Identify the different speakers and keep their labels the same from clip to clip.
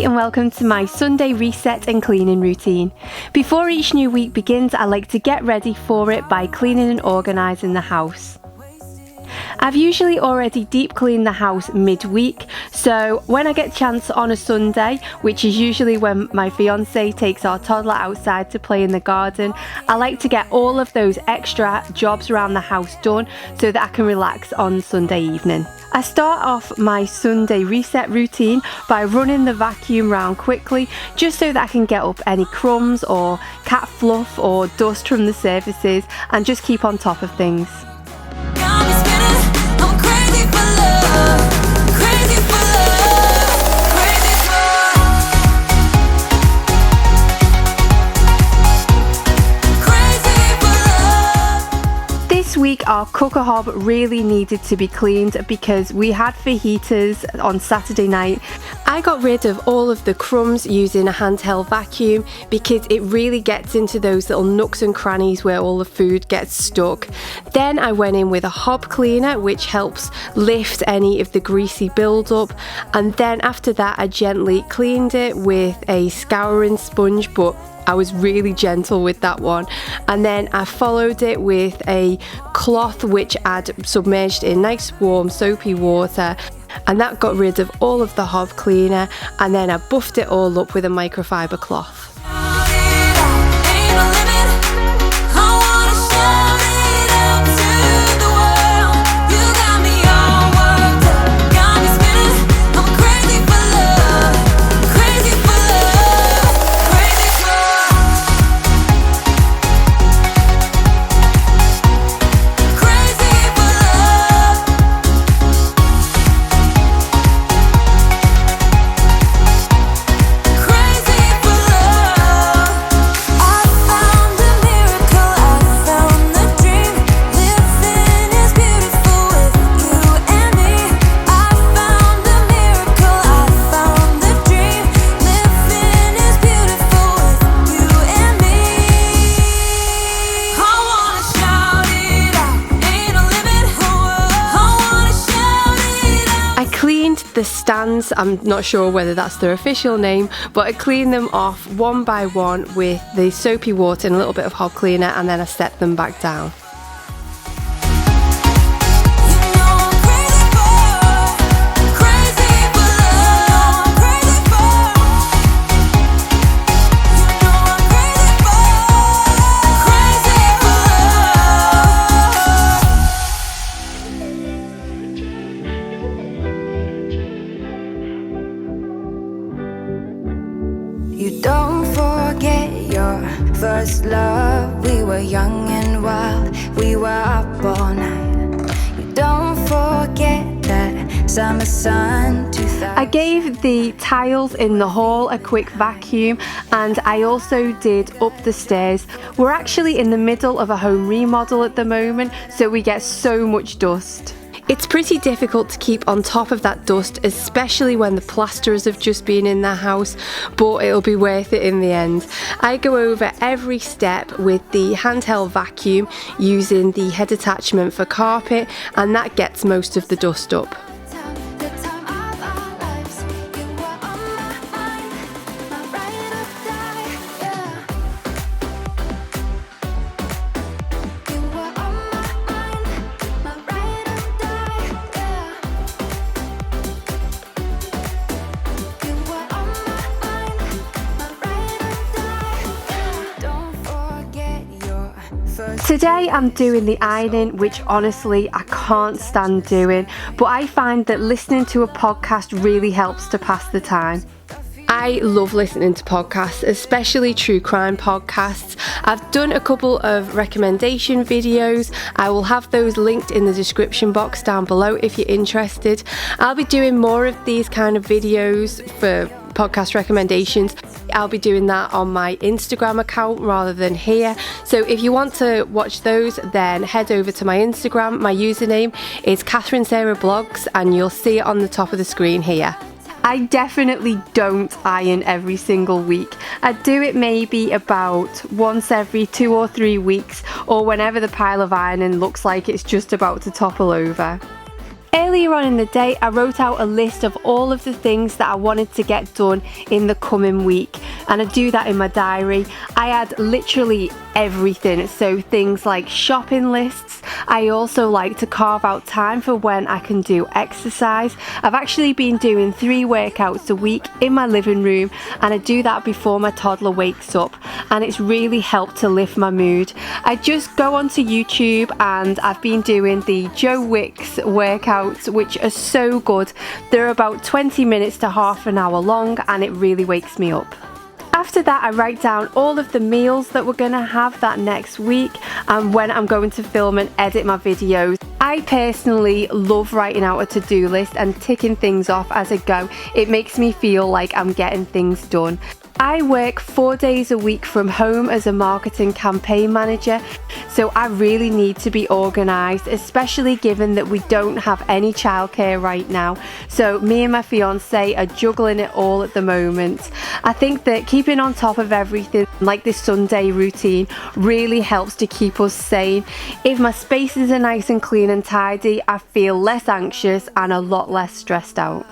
Speaker 1: And welcome to my Sunday reset and cleaning routine. Before each new week begins, I like to get ready for it by cleaning and organising the house. I've usually already deep cleaned the house midweek, so when I get a chance on a Sunday, which is usually when my fiance takes our toddler outside to play in the garden, I like to get all of those extra jobs around the house done so that I can relax on Sunday evening. I start off my Sunday reset routine by running the vacuum round quickly, just so that I can get up any crumbs or cat fluff or dust from the surfaces and just keep on top of things. This week our cooker hob really needed to be cleaned because we had fajitas on Saturday night. I got rid of all of the crumbs using a handheld vacuum because it really gets into those little nooks and crannies where all the food gets stuck. Then I went in with a hob cleaner, which helps lift any of the greasy buildup, and then after that I gently cleaned it with a scouring sponge, but I was really gentle with that one. And then I followed it with a cloth which I'd submerged in nice warm soapy water, and that got rid of all of the hob cleaner, and then I buffed it all up with a microfiber cloth. The stands, I'm not sure whether that's their official name, but I cleaned them off one by one with the soapy water and a little bit of hob cleaner, and then I set them back down.
Speaker 2: You don't forget your first love. We were young and wild, we were up all night. You don't forget that summer sun 2000.
Speaker 1: I gave the tiles in the hall a quick vacuum, and I also did up the stairs. We're actually in the middle of a home remodel at the moment, so we get so much dust. It's pretty difficult to keep on top of that dust, especially when the plasterers have just been in the house, but it'll be worth it in the end. I go over every step with the handheld vacuum using the head attachment for carpet, and that gets most of the dust up. Today I'm doing the ironing, which honestly I can't stand doing, but I find that listening to a podcast really helps to pass the time. I love listening to podcasts, especially true crime podcasts. I've done a couple of recommendation videos. I will have those linked in the description box down below if you're interested. I'll be doing more of these kind of videos for podcast recommendations. I'll be doing that on my Instagram account rather than here. So if you want to watch those, then head over to my Instagram. My username is Catherine Sarah Blogs, and you'll see it on the top of the screen here. I definitely don't iron every single week. I do it maybe about once every 2 or 3 weeks, or whenever the pile of ironing looks like it's just about to topple over. Earlier on in the day, I wrote out a list of all of the things that I wanted to get done in the coming week, and I do that in my diary. I add literally everything, so things like shopping lists. I also like to carve out time for when I can do exercise. I've actually been doing 3 workouts a week in my living room, and I do that before my toddler wakes up, and it's really helped to lift my mood. I just go onto YouTube and I've been doing the Joe Wicks workouts, which are so good. They're about 20 minutes to half an hour long, and it really wakes me up. After that, I write down all of the meals that we're going to have that next week and when I'm going to film and edit my videos. I personally love writing out a to-do list and ticking things off as I go. It makes me feel like I'm getting things done. I work 4 days a week from home as a marketing campaign manager, so I really need to be organised, especially given that we don't have any childcare right now. So me and my fiance are juggling it all at the moment. I think that keeping on top of everything, like this Sunday routine, really helps to keep us sane. If my spaces are nice and clean and tidy, I feel less anxious and a lot less stressed out.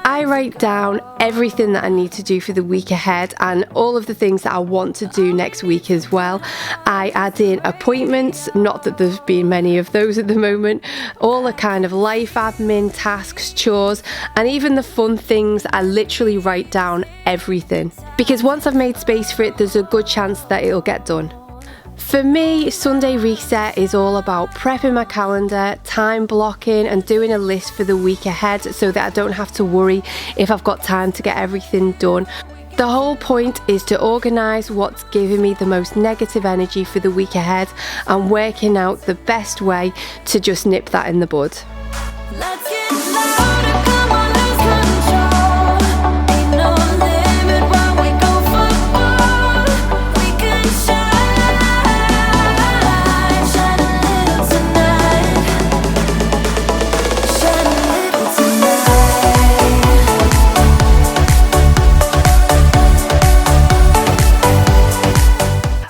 Speaker 1: I write down everything that I need to do for the week ahead and all of the things that I want to do next week as well. I add in appointments, not that there's been many of those at the moment, all the kind of life admin, tasks, chores, and even the fun things. I literally write down everything, because once I've made space for it, there's a good chance that it'll get done. For me, Sunday Reset is all about prepping my calendar, time blocking and doing a list for the week ahead so that I don't have to worry if I've got time to get everything done. The whole point is to organise what's giving me the most negative energy for the week ahead and working out the best way to just nip that in the bud.
Speaker 2: Let's get louder, come on, lose control. Ain't no limit while we go for more. We can shine a little tonight. Shine a little tonight.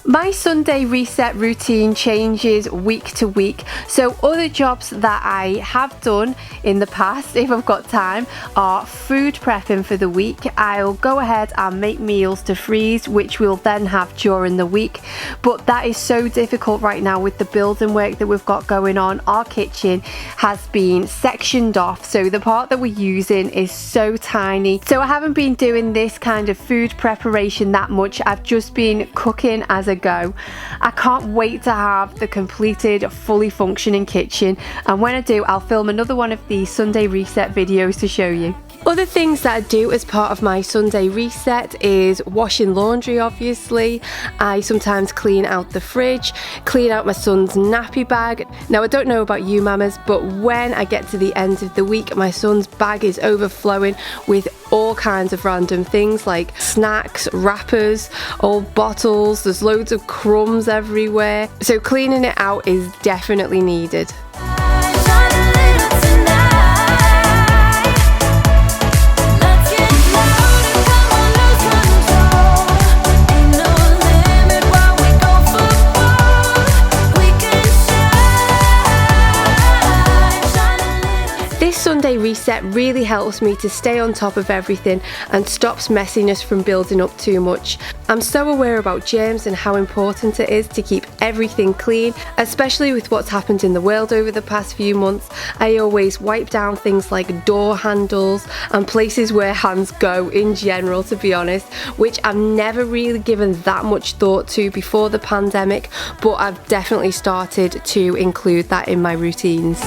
Speaker 1: My Sunday Reset routine changes week to week, so other jobs that I have done in the past, if I've got time, are food prepping for the week. I'll go ahead and make meals to freeze, which we'll then have during the week, but that is so difficult right now with the building work that we've got going on. Our kitchen has been sectioned off, so the part that we're using is so tiny, so I haven't been doing this kind of food preparation that much. I've just been cooking as I go. I can't wait to have the completed, fully functioning kitchen, and when I do, I'll film another one of these Sunday Reset videos to show you. Other things that I do as part of my Sunday Reset is washing laundry, obviously. I sometimes clean out the fridge, clean out my son's nappy bag. Now, I don't know about you mamas, but when I get to the end of the week, my son's bag is overflowing with all kinds of random things like snacks, wrappers, old bottles. There's loads of crumbs everywhere. So cleaning it out is definitely needed. Sunday Reset really helps me to stay on top of everything and stops messiness from building up too much. I'm so aware about germs and how important it is to keep everything clean, especially with what's happened in the world over the past few months. I always wipe down things like door handles and places where hands go in general, to be honest, which I've never really given that much thought to before the pandemic, but I've definitely started to include that in my routines.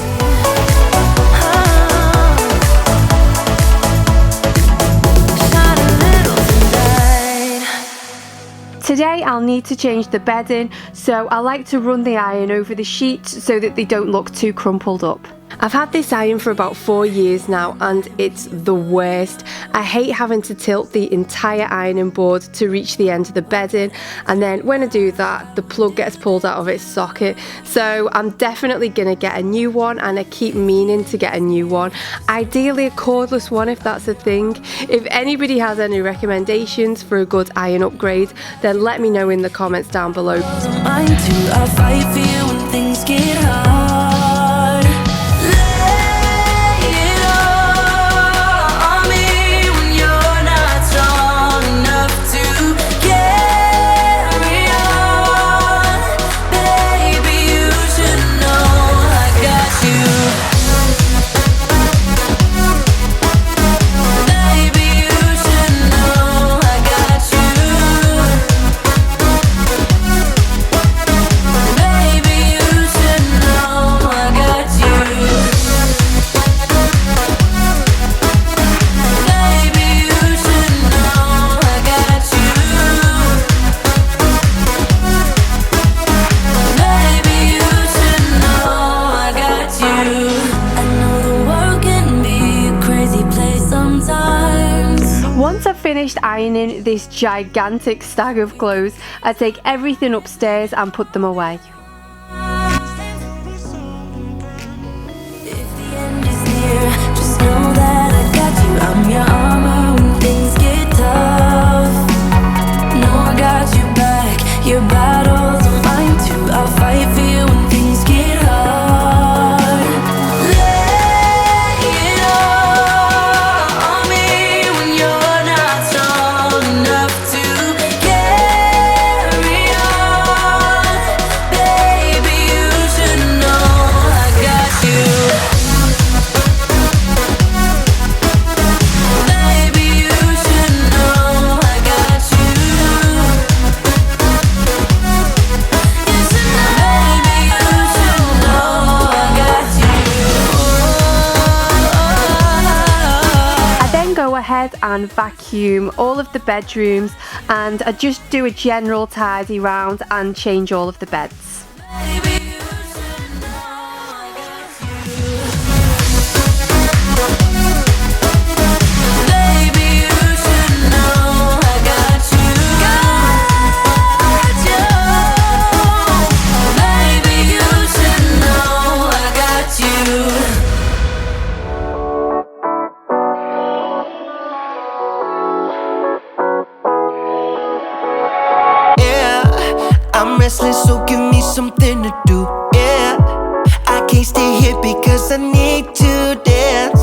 Speaker 1: Today I'll need to change the bedding, so I like to run the iron over the sheets so that they don't look too crumpled up. I've had this iron for about 4 years now and it's the worst. I hate having to tilt the entire ironing board to reach the end of the bedding, and then when I do that the plug gets pulled out of its socket. So I'm definitely gonna get a new one, and I keep meaning to get a new one. Ideally a cordless one if that's a thing. If anybody has any recommendations for a good iron upgrade, then let me know in the comments down below.
Speaker 3: Mine too, I'll fight for you when things get hard.
Speaker 1: Once I've finished ironing this gigantic stack of clothes, I take everything upstairs and put them away.
Speaker 3: If the end is near, just know that I got you. I'm your armor when things get tough. No, I got your back. Your battles are mine too. I'll fight for you when things get hard. Lay it all on me when you're not strong enough to carry on. Baby, you should know I got you. Baby, you should know I got you. You should know. Baby, you should know I got you.
Speaker 1: I then go ahead and vacuum all of the bedrooms, and I just do a general tidy round and change all of the beds.
Speaker 3: Baby, you should know I got you. Baby, you should know I got you. Got you. Baby, you should know I got you.
Speaker 4: Yeah, I'm restless, so give me something to do. Yeah, I can't stay here because I need to dance.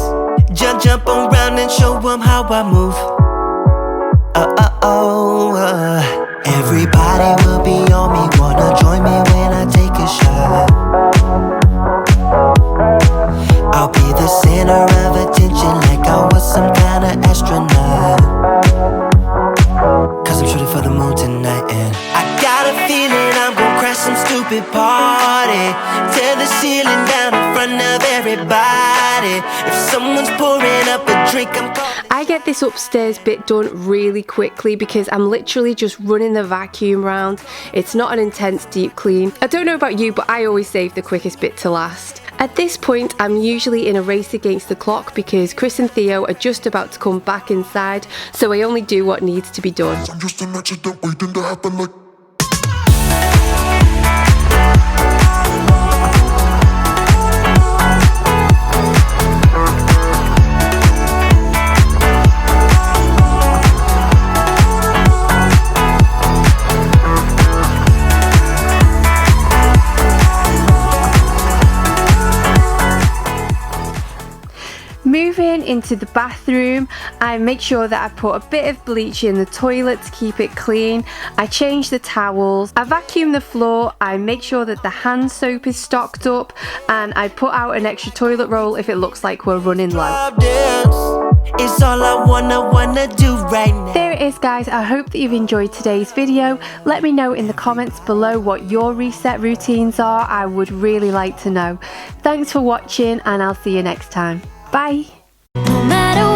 Speaker 4: Jump around and show them how I move. Everybody will be on me, wanna join me when I take a shot. I'll be the center of attention like I was some kind of astronaut. Cause I'm shooting for the moon tonight, and I got a feeling I'm gonna crash some stupid party. Tear the ceiling down in front of everybody. If someone's pouring up a drink, I'm calling.
Speaker 1: I get this upstairs bit done really quickly because I'm literally just running the vacuum round. It's not an intense deep clean. I don't know about you, but I always save the quickest bit to last. At this point, I'm usually in a race against the clock because Chris and Theo are just about to come back inside, so I only do what needs to be done.
Speaker 5: I'm just an accident waiting to happen like.
Speaker 1: Moving into the bathroom, I make sure that I put a bit of bleach in the toilet to keep it clean. I change the towels, I vacuum the floor, I make sure that the hand soap is stocked up, and I put out an extra toilet roll if it looks like we're running low.
Speaker 4: It's all I wanna do right now.
Speaker 1: There it is, guys. I hope that you've enjoyed today's video. Let me know in the comments below what your reset routines are. I would really like to know. Thanks for watching, and I'll see you next time. Bye.
Speaker 3: No matter